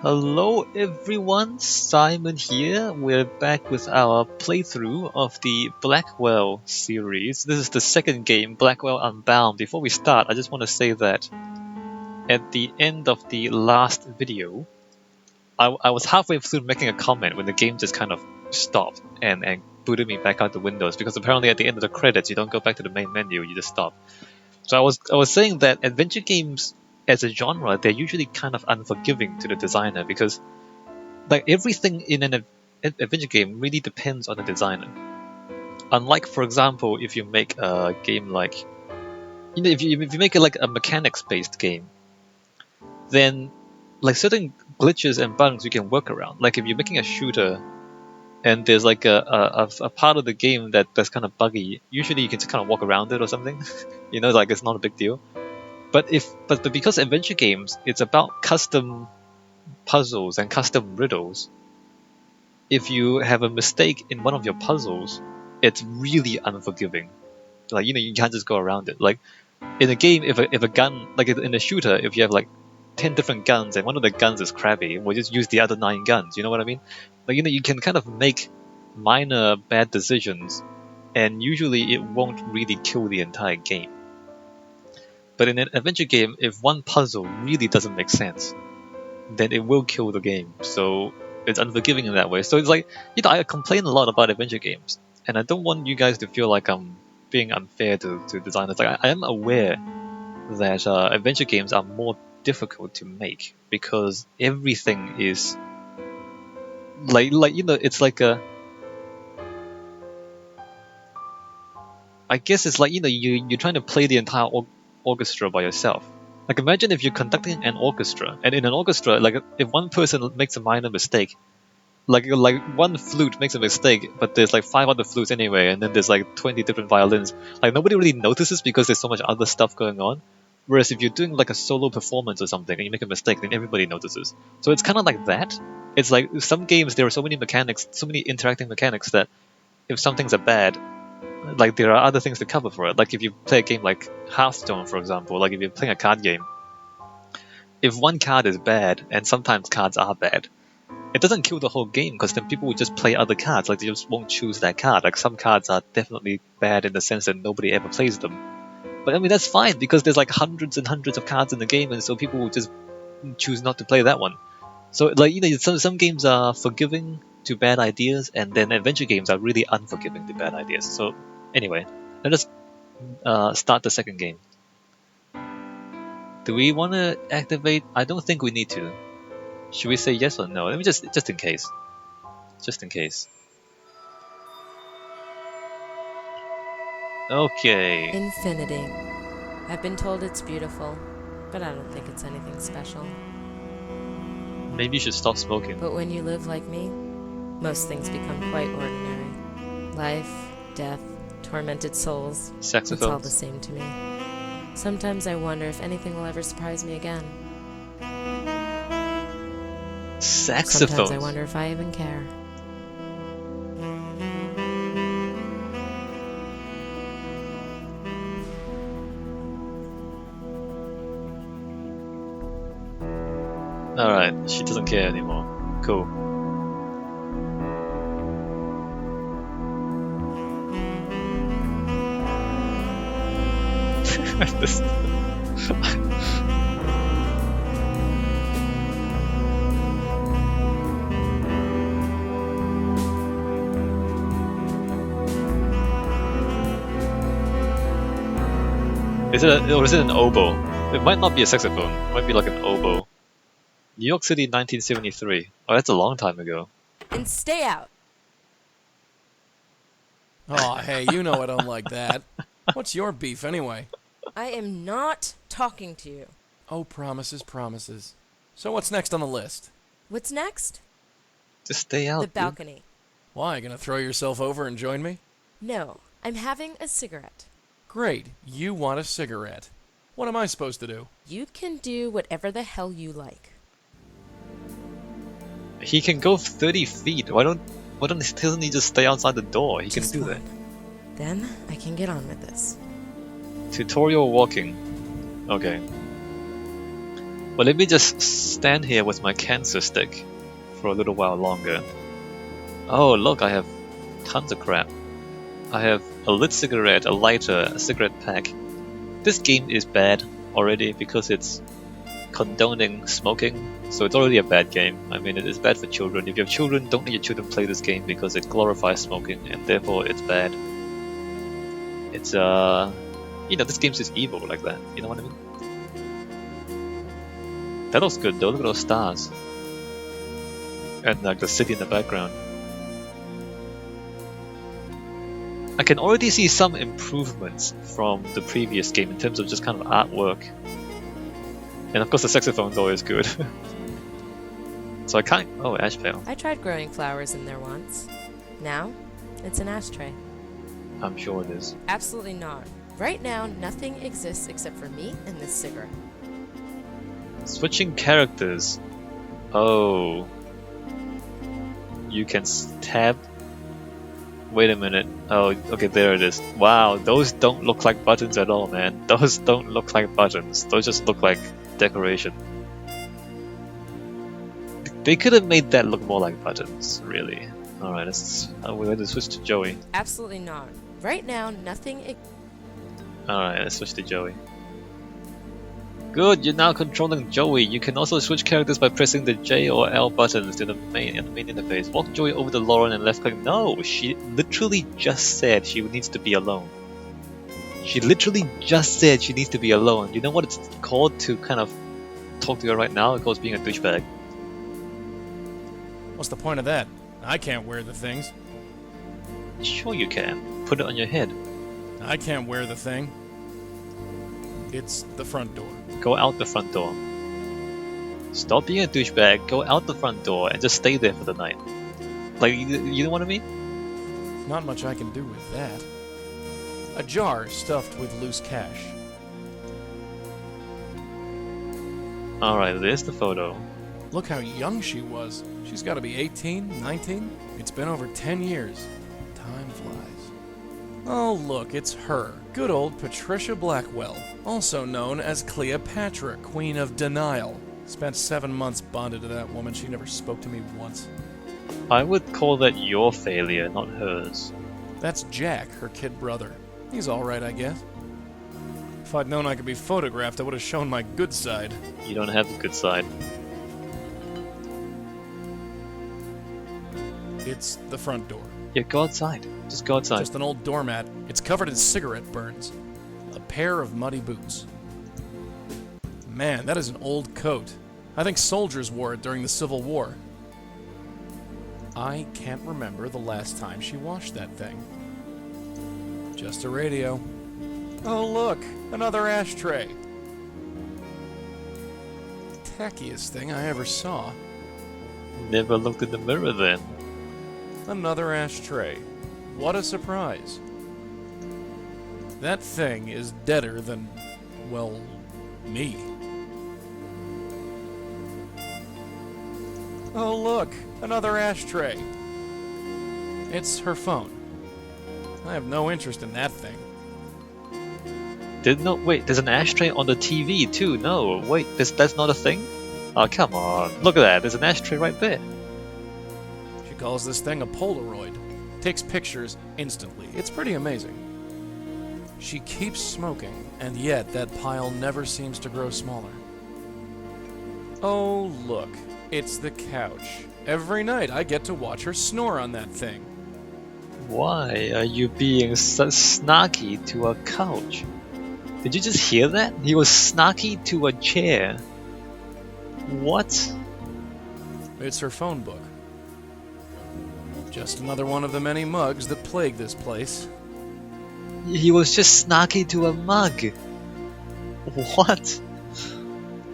Hello everyone, Simon here. We're back with our playthrough of the Blackwell series. This is the second game, Blackwell Unbound. Before we start, I just want to say that at the end of the last video, I was halfway through making a comment when the game just kind of stopped and booted me back out the windows, because apparently at the end of the credits you don't go back to the main menu, you just stop. So I was saying that adventure games as a genre, they're usually kind of unforgiving to the designer, because like everything in an adventure game really depends on the designer. Unlike, for example, if you make a game like, if you make it like a mechanics-based game, then like certain glitches and bugs you can work around. Like if you're making a shooter and there's like a part of the game that's kind of buggy, usually you can just kind of walk around it or something. Like it's not a big deal. But because adventure games, it's about custom puzzles and custom riddles. If you have a mistake in one of your puzzles, it's really unforgiving. Like you can't just go around it. Like in a game, if a gun, like in a shooter, if you have like 10 different guns and one of the guns is crappy, we'll just use the other 9 guns. You know what I mean? Like you can kind of make minor bad decisions, and usually it won't really kill the entire game. But in an adventure game, if one puzzle really doesn't make sense, then it will kill the game. So it's unforgiving in that way. So it's like, I complain a lot about adventure games, and I don't want you guys to feel like I'm being unfair to designers. Like I am aware that adventure games are more difficult to make because everything is it's like a. I guess it's like you're trying to play the entire orchestra by yourself. Like imagine if you're conducting an orchestra, and in an orchestra, like if one person makes a minor mistake, like one flute makes a mistake, but there's like 5 other flutes anyway, and then there's like 20 different violins. Like nobody really notices because there's so much other stuff going on. Whereas if you're doing like a solo performance or something and you make a mistake, then everybody notices. So it's kind of like that. It's like some games, there are so many mechanics, so many interacting mechanics, that if some things are bad, like there are other things to cover for it. Like if you play a game like Hearthstone, for example, like if you're playing a card game, if one card is bad, and sometimes cards are bad, it doesn't kill the whole game, because then people will just play other cards. Like they just won't choose that card. Like some cards are definitely bad in the sense that nobody ever plays them. But I mean that's fine, because there's like hundreds and hundreds of cards in the game, and so people will just choose not to play that one. So like some games are forgiving to bad ideas, and then adventure games are really unforgiving to bad ideas. So anyway, let us start the second game. Do we want to activate? I don't think we need to. Should we say yes or no? Let me just in case. Just in case. Okay. Infinity. I've been told it's beautiful, but I don't think it's anything special. Maybe you should stop smoking. But when you live like me, most things become quite ordinary. Life, death, tormented souls. Saxophones. It's all the same to me. Sometimes I wonder if anything will ever surprise me again. Saxophones. Sometimes I wonder if I even care. Alright, she doesn't care anymore. Cool. This... Is it an oboe? It might not be a saxophone. It might be like an oboe. New York City, 1973. Oh, that's a long time ago. And stay out. Oh, hey, you know I don't like that. What's your beef anyway? I am not talking to you. Oh, promises, promises. So what's next on the list? What's next? Just stay out. The balcony. Why, gonna throw yourself over and join me? No, I'm having a cigarette. Great, you want a cigarette. What am I supposed to do? You can do whatever the hell you like. He can go 30 feet. Doesn't he just stay outside the door? He Just can do one. Then I can get on with this. that. Tutorial walking. Okay. Well, let me just stand here with my cancer stick for a little while longer. Oh, look, I have tons of crap. I have a lit cigarette, a lighter, a cigarette pack. This game is bad already because it's condoning smoking, so it's already a bad game. I mean, it is bad for children. If you have children, don't let your children play this game because it glorifies smoking, and therefore it's bad. It's, this game's just evil like that, you know what I mean? That looks good though, look at those stars. And like the city in the background. I can already see some improvements from the previous game in terms of just kind of artwork. And of course the saxophone's always good. So I can't... Oh, ash pail. I tried growing flowers in there once. Now, it's an ashtray. I'm sure it is. Absolutely not. Right now, nothing exists except for me and this cigarette. Switching characters. Oh. You can tab. Wait a minute. Oh, okay, there it is. Wow, those don't look like buttons at all, man. Those don't look like buttons. Those just look like decoration. They could have made that look more like buttons, really. Alright, we're going to switch to Joey. Absolutely not. Right now, nothing... Alright, let's switch to Joey. Good, you're now controlling Joey. You can also switch characters by pressing the J or L buttons in the main interface. Walk Joey over to Lauren and left click. No, she literally just said she needs to be alone. She literally just said she needs to be alone. You know what it's called to kind of talk to her right now? It calls being a douchebag. What's the point of that? I can't wear the things. Sure you can. Put it on your head. I can't wear the thing. It's the front door. Go out the front door. Stop being a douchebag, go out the front door and just stay there for the night. Like, you know what I mean? Not much I can do with that. A jar stuffed with loose cash. Alright, there's the photo. Look how young she was. She's got to be 18, 19? It's been over 10 years. Time flies. Oh, look, it's her. Good old Patricia Blackwell, also known as Cleopatra, Queen of Denial. Spent 7 months bonded to that woman. She never spoke to me once. I would call that your failure, not hers. That's Jack, her kid brother. He's alright, I guess. If I'd known I could be photographed, I would have shown my good side. You don't have the good side. It's the front door. Yeah, go outside. Just go outside. Just an old doormat. It's covered in cigarette burns. A pair of muddy boots. Man, that is an old coat. I think soldiers wore it during the Civil War. I can't remember the last time she washed that thing. Just a radio. Oh look, another ashtray. Tackiest thing I ever saw. Never looked in the mirror then. Another ashtray. What a surprise. That thing is deader than, well, me. Oh look, another ashtray. It's her phone. I have no interest in that thing. Wait, there's an ashtray on the TV too. No, wait, that's not a thing? Oh, come on. Look at that, there's an ashtray right there. She calls this thing a Polaroid. Takes pictures instantly. It's pretty amazing. She keeps smoking, and yet that pile never seems to grow smaller. Oh, look. It's the couch. Every night I get to watch her snore on that thing. Why are you being so snarky to a couch? Did you just hear that? He was snarky to a chair. What? It's her phone book. Just another one of the many mugs that plague this place. He was just snarky to a mug. What?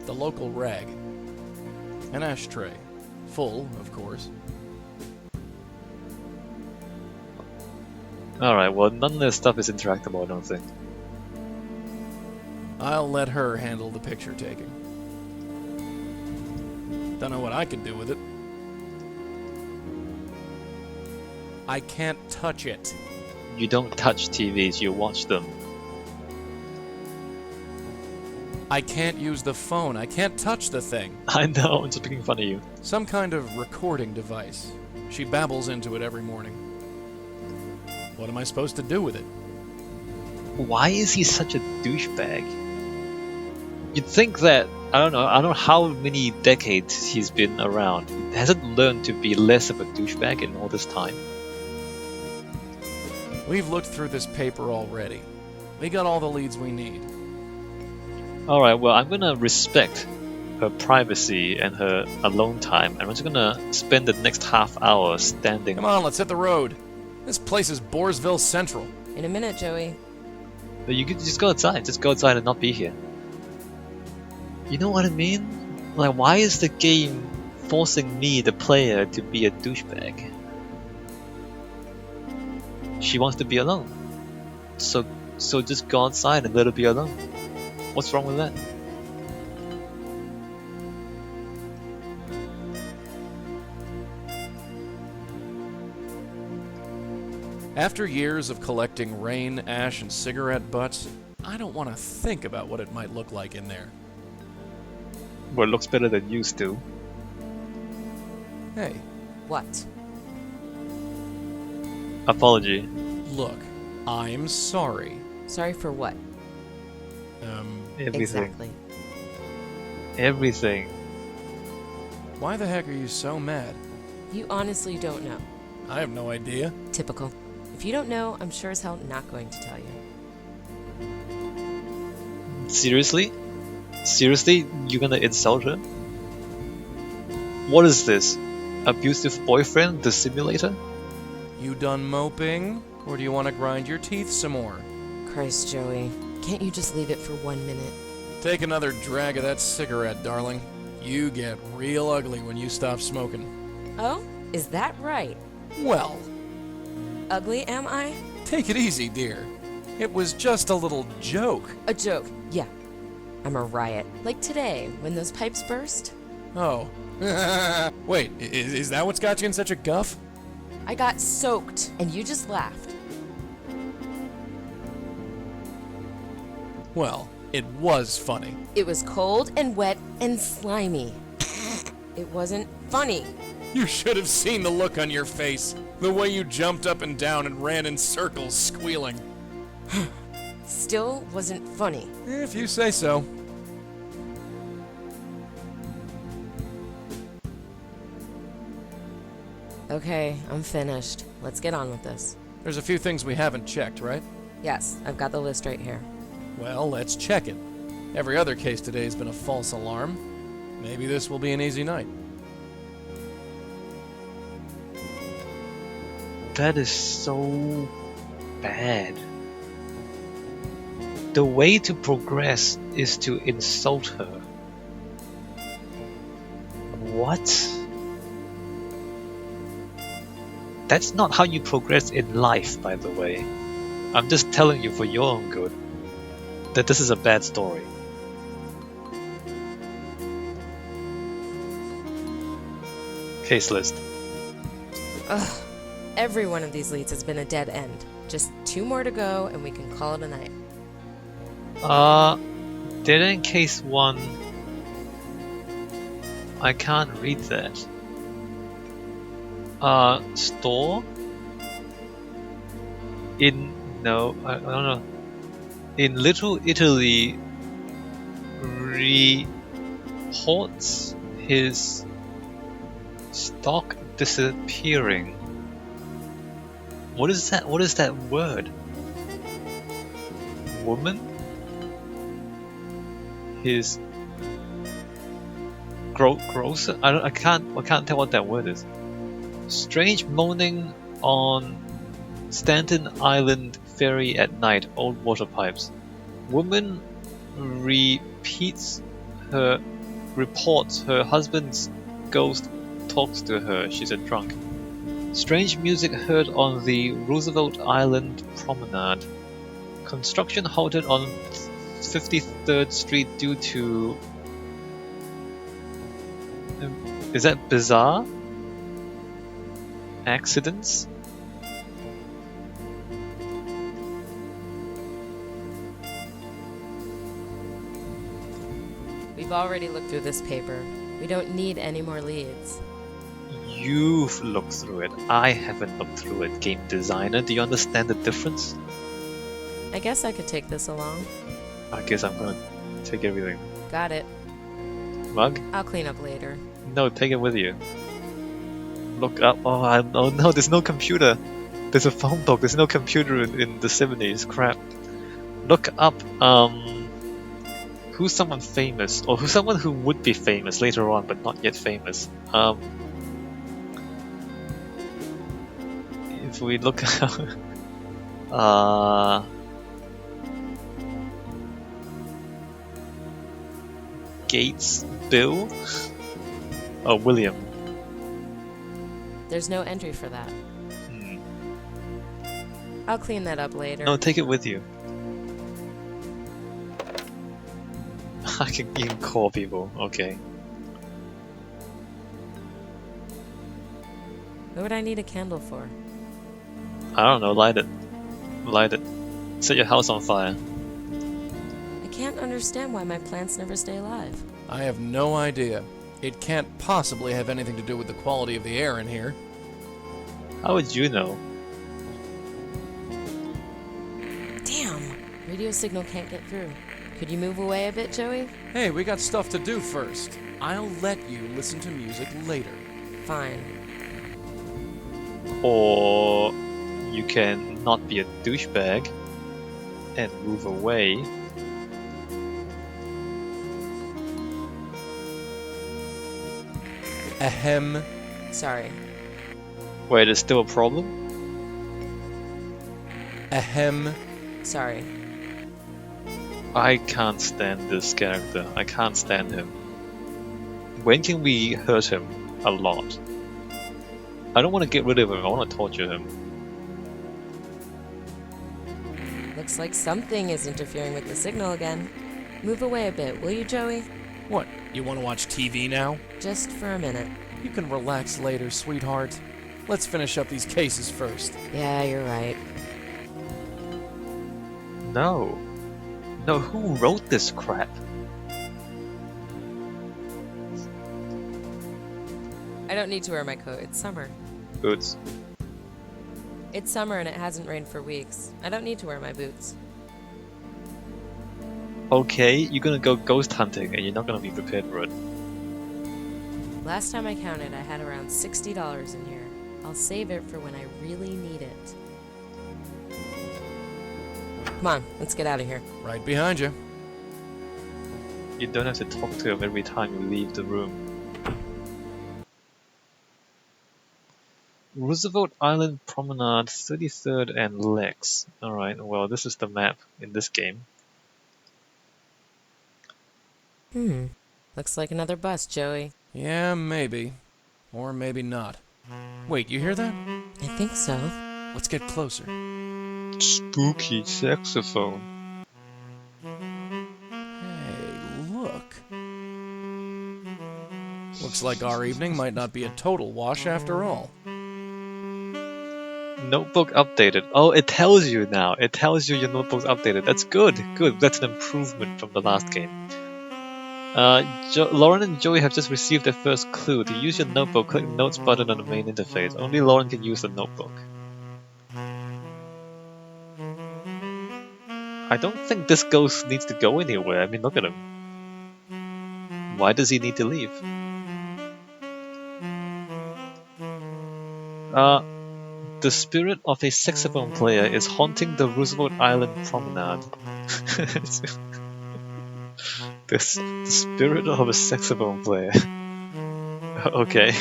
The local rag. An ashtray. Full, of course. Alright, well, none of this stuff is interactable, I don't think. I'll let her handle the picture taking. Don't know what I could do with it. I can't touch it. You don't touch TVs, you watch them. I can't use the phone. I can't touch the thing. I know, I'm just making fun of you. Some kind of recording device. She babbles into it every morning. What am I supposed to do with it? Why is he such a douchebag? You'd think that, I don't know how many decades he's been around. He hasn't learned to be less of a douchebag in all this time. We've looked through this paper already. We got all the leads we need. Alright, well, I'm gonna respect her privacy and her alone time, and I'm just gonna spend the next half hour standing. Come on, let's hit the road. This place is Boresville Central. In a minute, Joey. But you could just go outside. Just go outside and not be here. You know what I mean? Like, why is the game forcing me, the player, to be a douchebag? She wants to be alone. So just go outside and let her be alone. What's wrong with that? After years of collecting rain, ash, and cigarette butts, I don't want to think about what it might look like in there. Well, it looks better than used to. Hey, What? Apology. look, I'm sorry. Sorry for what? Everything. Exactly. Everything. Why the heck are you so mad? You honestly don't know. I have no idea. Typical. If you don't know, I'm sure as hell not going to tell you. Seriously? Seriously? You're gonna insult her? What is this? Abusive boyfriend, the simulator? You done moping? Or do you want to grind your teeth some more? Christ, Joey. Can't you just leave it for 1 minute? Take another drag of that cigarette, darling. You get real ugly when you stop smoking. Oh? Is that right? Well, Ugly, am I? take it easy, dear. It was just a little joke. A joke. Yeah. I'm a riot. Like today, when those pipes burst. Oh. Wait, is that what's got you in such a guff? I got soaked, and you just laughed. Well, it was funny. It was cold and wet and slimy. It wasn't funny. You should have seen the look on your face. The way you jumped up and down and ran in circles squealing. Still wasn't funny. If you say so. Okay, I'm finished. Let's get on with this. There's a few things we haven't checked, right? Yes, I've got the list right here. Well, let's check it. Every other case today has been a false alarm. Maybe this will be an easy night. That is so bad. The way to progress is to insult her. What? That's not how you progress in life, by the way. I'm just telling you for your own good that this is a bad story. Case list. Ugh. Every one of these leads has been a dead end. Just 2 more to go and we can call it a night. Dead end case 1. I can't read that. Store? No, I don't know. In Little Italy, reports his stock disappearing. What is that? What is that word? Woman? His grocer? I can't tell what that word is. Strange moaning on Stanton Island ferry at night. Old water pipes. Woman reports her husband's ghost talks to her. She's a drunk. Strange music heard on the Roosevelt Island promenade. Construction halted on 53rd Street due to... is that bizarre? Accidents? We've already looked through this paper. We don't need any more leads. You've looked through it. I haven't looked through it. Game designer, do you understand the difference? I guess I could take this along. I guess I'm gonna take everything. Got it. Mug? I'll clean up later. No, take it with you. Look up. Oh no, there's no computer. There's a phone book. There's no computer in the 70s. Crap. Look up. Who's someone famous, or who's someone who would be famous later on, but not yet famous? If we look Gates, Bill, William. There's no entry for that. Hmm. I'll clean that up later. No, take it with you. I can even call people. Okay. What would I need a candle for? I don't know. Light it. Light it. Set your house on fire. I can't understand why my plants never stay alive. I have no idea. It can't possibly have anything to do with the quality of the air in here. How would you know? Damn! Radio signal can't get through. Could you move away a bit, Joey? Hey, we got stuff to do first. I'll let you listen to music later. Fine. Or you can not be a douchebag and move away. Ahem. Sorry. Wait, there's still a problem? Ahem. Sorry. I can't stand this character. I can't stand him. When can we hurt him a lot? I don't want to get rid of him, I want to torture him. Looks like something is interfering with the signal again. Move away a bit, will you, Joey? What, you want to watch TV now? Just for a minute. You can relax later, sweetheart. Let's finish up these cases first. Yeah, you're right. No. No, who wrote this crap? I don't need to wear my coat. It's summer. Boots. It's summer and it hasn't rained for weeks. I don't need to wear my boots. Okay, you're gonna go ghost hunting and you're not gonna be prepared for it. Last time I counted, I had around $60 in here. I'll save it for when I really need it. Come on, let's get out of here. Right behind you. You don't have to talk to him every time you leave the room. Roosevelt Island Promenade, 33rd and Lex. Alright, well this is the map in this game. Looks like another bus, Joey. Yeah, maybe. Or maybe not. Wait, you hear that? I think so. Let's get closer. Spooky saxophone. Hey, look. Looks like our evening might not be a total wash after all. Notebook updated. Oh, it tells you now. It tells you your notebook's updated. That's good. Good. That's an improvement from the last game. Lauren and Joey have just received their first clue. To use your notebook, click Notes button on the main interface. Only Lauren can use the notebook. I don't think this ghost needs to go anywhere. I mean, look at him. Why does he need to leave? The spirit of a saxophone player is haunting the Roosevelt Island Promenade. The spirit of a saxophone player. Okay,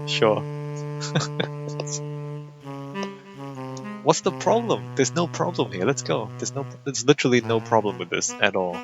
sure. What's the problem? There's no problem here. Let's go. There's literally no problem with this at all.